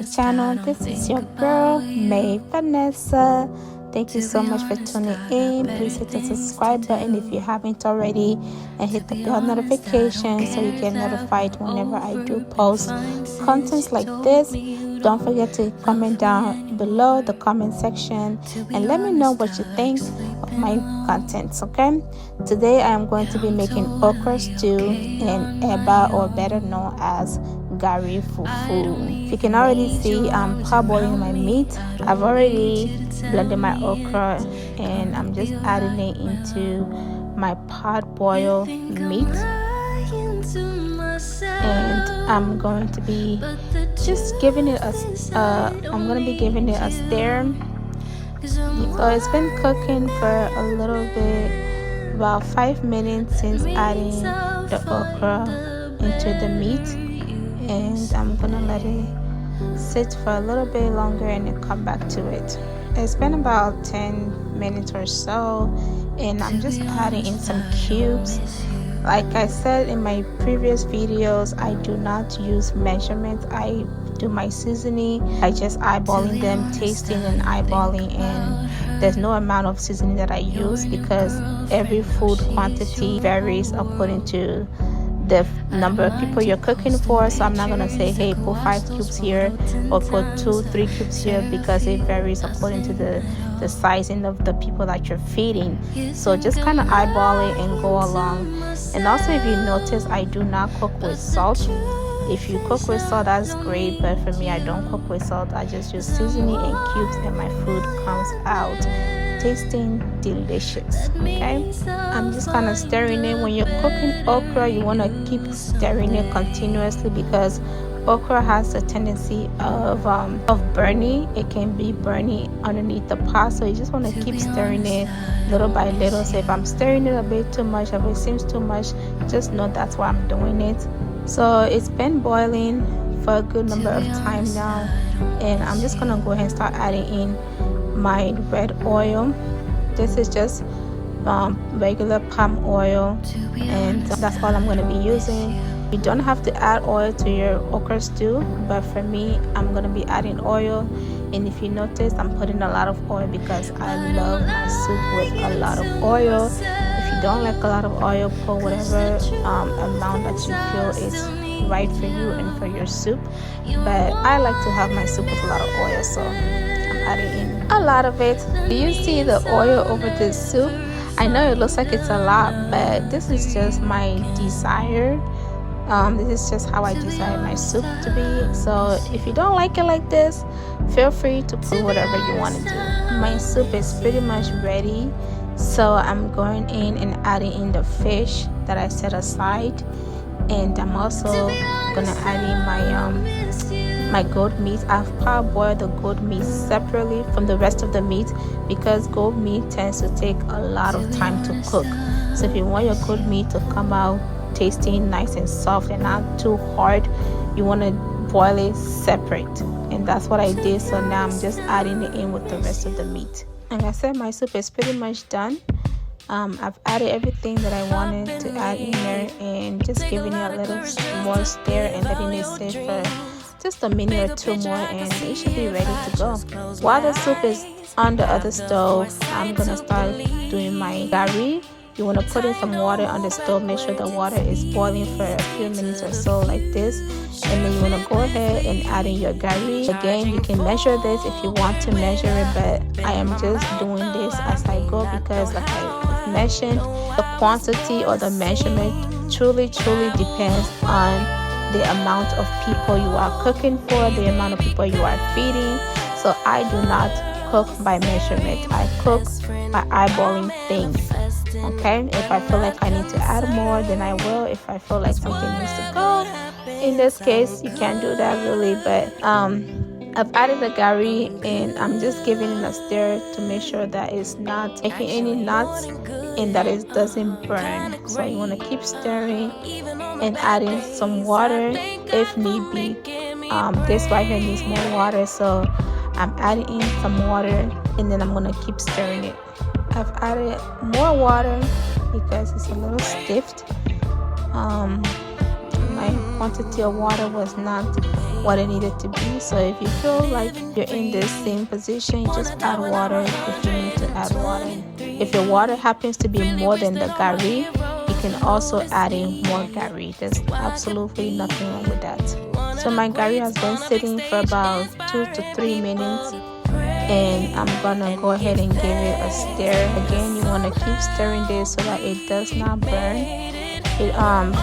channel. This is your girl, May Vanessa. Thank you so much for tuning in. Please hit the subscribe button if you haven't already, and hit the bell notification so you get notified whenever I do post contents like this. Don't forget to comment down below the comment section and let me know what you think of my contents, okay? Today I am going to be making okra stew and eba, or better known as gari fufu. If you can already see, I'm parboiling my meat. I've already blended my okra and I'm just adding it into my pot boiled meat, and I'm going to be just giving it a stir. So it's been cooking for a little bit, about 5 minutes since adding the okra into the meat, and I'm gonna let it sit for a little bit longer and then come back to it. It's been about 10 minutes or so, and I'm just adding in some cubes. Like I said in my previous videos, I do not use measurements. I do my seasoning. I just eyeballing them, tasting and eyeballing, and there's no amount of seasoning that I use because every food quantity varies according to the number of people you're cooking for. So I'm not gonna say, hey, put 5 cubes here or put 2-3 cubes here, because it varies according to the sizing of the people that you're feeding. So just kind of eyeball it and go along. And also, if you notice, I do not cook with salt. If you cook with salt, that's great, but for me, I don't cook with salt. I just use seasoning and cubes, and my food comes out tasting delicious. Okay, I'm just kind of stirring it. When you're cooking okra, you want to keep stirring it continuously because okra has a tendency of burning. It can be burning underneath the pot, so you just want to keep stirring it little by little. So if I'm stirring it a bit too much, if it seems too much, just know that's why I'm doing it. So it's been boiling for a good number of time now, and I'm just gonna go ahead and start adding in my red oil. This is just regular palm oil, and that's all I'm going to be using. You don't have to add oil to your okra stew, but for me, I'm going to be adding oil. And if you notice, I'm putting a lot of oil because I love my soup with a lot of oil. If you don't like a lot of oil, put whatever amount that you feel is right for you and for your soup. But I like to have my soup with a lot of oil, so I'm adding in a lot of it. Do you see the oil over this soup? I know it looks like it's a lot, but this is just my desire. This is just how I desire my soup to be. So if you don't like it like this, feel free to put whatever you want to do. My soup is pretty much ready, so I'm going in and adding in the fish that I set aside, and I'm also gonna add in my goat meat. I've parboiled the goat meat separately from the rest of the meat because goat meat tends to take a lot of time to cook. So if you want your goat meat to come out tasting nice and soft and not too hard, you want to boil it separate, and that's what I did. So now I'm just adding it in with the rest of the meat. Like I said, my soup is pretty much done. I've added everything that I wanted to add in there, and just giving it a little more stir and letting it sit for just a minute or two more, and it should be ready to go. While the soup is on the other stove, I'm gonna start doing my gari. You want to put in some water on the stove. Make sure the water is boiling for a few minutes or so like this, and then you want to go ahead and add in your gari. Again, you can measure this if you want to measure it, but I am just doing this as I go because, like I mentioned, the quantity or the measurement truly depends on the amount of people you are cooking for, the amount of people you are feeding. So I do not cook by measurement. I cook by eyeballing things. Okay, if I feel like I need to add more, then I will. If I feel like something needs to go, in this case, you can't do that really. But I've added the gari, and I'm just giving it a stir to make sure that it's not making any knots and that it doesn't burn. So you want to keep stirring and adding some water if need be. This right here needs more water, so I'm adding in some water, and then I'm going to keep stirring it. I've added more water because it's a little stiff. My quantity of water was not what it needed to be. So if you feel like you're in the same position, just add water if you need to add water. If your water happens to be more than the gari, you can also add in more gari. There's absolutely nothing wrong with that. So my gari has been sitting for about 2 to 3 minutes, and I'm gonna go ahead and give it a stir. Again, you want to keep stirring this so that it does not burn.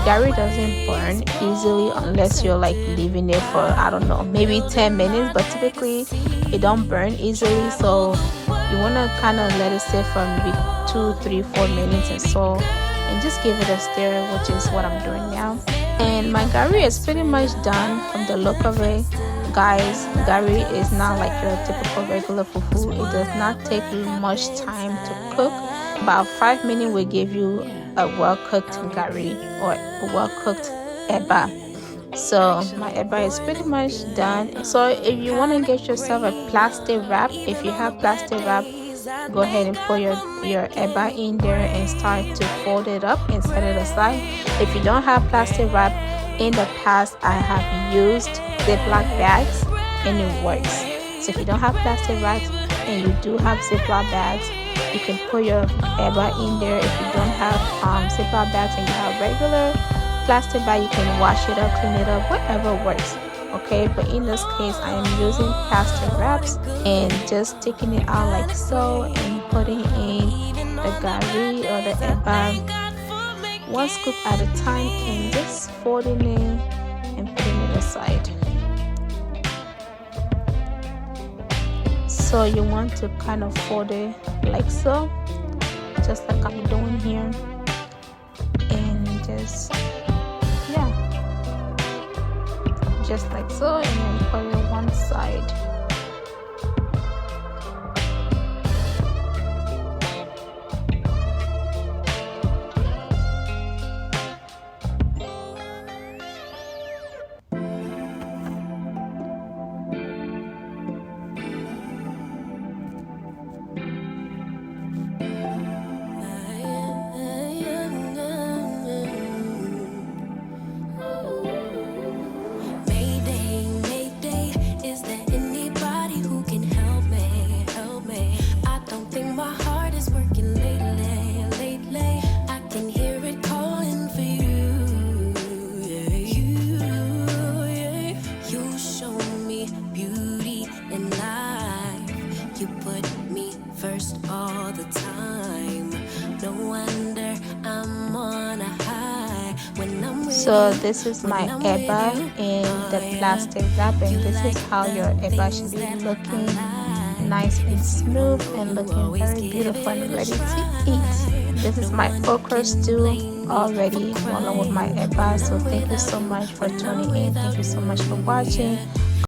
Gari doesn't burn easily unless you're like leaving it for, I don't know, maybe 10 minutes, but typically it don't burn easily. So you want to kind of let it sit for maybe 2, 3, 4 minutes or so, and just give it a stir, which is what I'm doing now. And my gari is pretty much done from the look of it. Guys, gari is not like your typical regular fufu. It does not take much time to cook. About 5 minutes will give you a well-cooked gari or a well-cooked eba. So my eba is pretty much done. So if you want to get yourself a plastic wrap, if you have plastic wrap, go ahead and put your eba in there and start to fold it up and set it aside. If you don't have plastic wrap, in the past I have used Ziploc bags and it works. So if you don't have plastic wraps and you do have Ziploc bags, you can put your eba in there. If you don't have Ziploc bags and you have regular plastic bag, you can wash it up, clean it up, whatever works. Okay, but in this case I am using plastic wraps and just taking it out like so and putting in the gari or the eba one scoop at a time and just folding it and putting it aside. So you want to kind of fold it like so, just like I'm doing here, and just just like so, and then put it one side. So this is my eba in the plastic wrap, and this is how your eba should be looking, nice and smooth and looking very beautiful and ready to eat. This is my okra stew already along with my eba. So thank you so much for tuning in. Thank you so much for watching.